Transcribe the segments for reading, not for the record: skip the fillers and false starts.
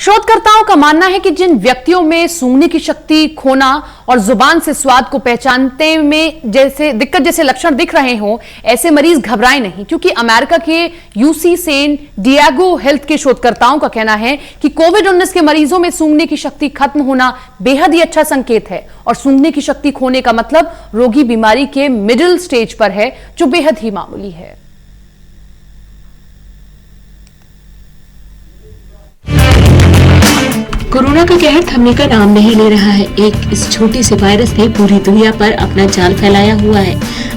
शोधकर्ताओं का मानना है कि जिन व्यक्तियों में सूंघने की शक्ति खोना और जुबान से स्वाद को पहचानने में जैसे लक्षण दिख रहे हों, ऐसे मरीज घबराएं नहीं, क्योंकि अमेरिका के यूसी सैन डिएगो हेल्थ के शोधकर्ताओं का कहना है कि कोविड-19 के मरीजों में सूंघने की शक्ति खत्म होना बेहद ही अच्छा संकेत है और सूंघने की शक्ति खोने का मतलब रोगी बीमारी के मिडिल स्टेज पर है, जो बेहद ही मामूली है। कोरोना का कहर थमने का नाम नहीं ले रहा है। इस छोटे से वायरस ने पूरी दुनिया पर अपना जाल फैलाया हुआ है।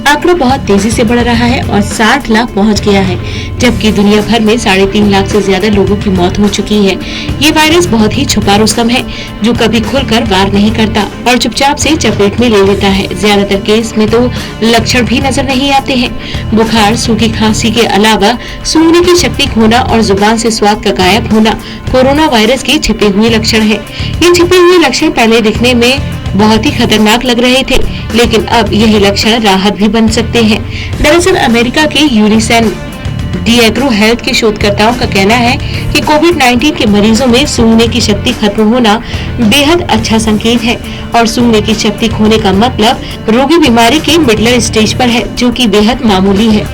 आंकड़ा बहुत तेजी से बढ़ रहा है और 60 लाख पहुंच गया है, जबकि दुनिया भर में 3.5 लाख से ज्यादा लोगों की मौत हो चुकी है। ये वायरस बहुत ही छुपा रुस्तम है, जो कभी खुलकर वार नहीं करता और चुपचाप से चपेट में ले लेता है। ज्यादातर केस में तो लक्षण भी नजर नहीं आते हैं। बुखार, सूखी खांसी के अलावा सूंघने की शक्ति खोना और जुबान से स्वाद का गायब होना कोरोना वायरस के छिपे हुए लक्षण है। ये छिपे हुए लक्षण पहले दिखने में बहुत ही खतरनाक लग रहे थे, लेकिन अब यही लक्षण राहत भी बन सकते हैं। दरअसल अमेरिका के यूसी सैन डिएगो हेल्थ के शोधकर्ताओं का कहना है कि कोविड-19 के मरीजों में सूंघने की शक्ति खत्म होना बेहद अच्छा संकेत है और सूंघने की शक्ति खोने का मतलब रोगी बीमारी के मिडिल स्टेज पर है, जो कि बेहद मामूली है।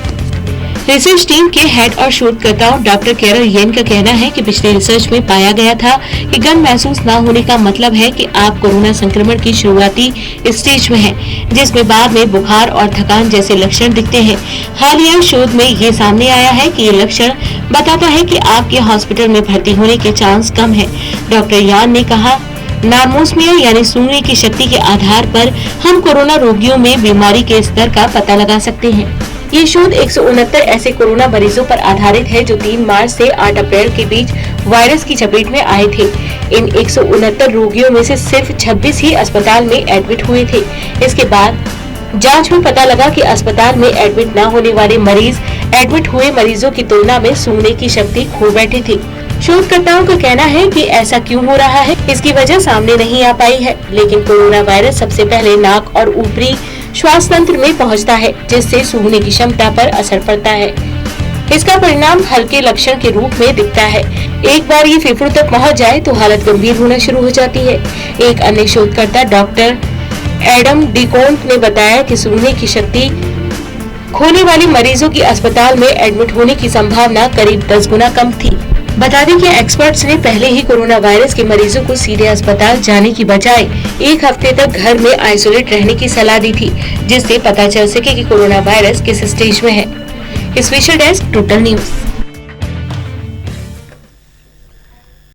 रिसर्च टीम के हेड और शोधकर्ताओं डॉक्टर कैरल येन का कहना है कि पिछले रिसर्च में पाया गया था कि गंध महसूस न होने का मतलब है कि आप कोरोना संक्रमण की शुरुआती स्टेज में हैं, जिसमें बाद में बुखार और थकान जैसे लक्षण दिखते हैं। हालिया शोध में ये सामने आया है कि ये लक्षण बताता है कि आपके हॉस्पिटल में भर्ती होने के चांस कम है। डॉक्टर यान ने कहा, नार्मोस्मिया यानी सूंघने की शक्ति के आधार पर हम कोरोना रोगियों में बीमारी के स्तर का पता लगा सकते हैं। ये शोध 169 ऐसे कोरोना मरीजों पर आधारित है जो 3 मार्च से 8 अप्रैल के बीच वायरस की चपेट में आए थे। इन 169 रोगियों में से सिर्फ 26 ही अस्पताल में एडमिट हुए थे। इसके बाद जांच में पता लगा कि अस्पताल में एडमिट न होने वाले मरीज एडमिट हुए मरीजों की तुलना में सूंघने की शक्ति खो बैठे थे। शोधकर्ताओं का कहना है कि ऐसा क्यों हो रहा है, इसकी वजह सामने नहीं आ पाई है, लेकिन कोरोना वायरस सबसे पहले नाक और ऊपरी श्वास तंत्र में पहुंचता है, जिससे सूंघने की क्षमता पर असर पड़ता है। इसका परिणाम हल्के लक्षण के रूप में दिखता है। एक बार ये फेफड़ों तक पहुंच जाए तो हालत गंभीर होना शुरू हो जाती है। एक अन्य शोधकर्ता डॉक्टर एडम डिकोन्ट ने बताया कि सूंघने की शक्ति खोने वाले मरीजों की अस्पताल में एडमिट होने की संभावना करीब 10 गुना कम थी। बता दें कि एक्सपर्ट्स ने पहले ही कोरोना वायरस के मरीजों को सीधे अस्पताल जाने की बजाय 1 हफ्ते तक घर में आइसोलेट रहने की सलाह दी थी, जिससे पता चल सके कि कोरोना वायरस किस स्टेज में है। Special desk, total news.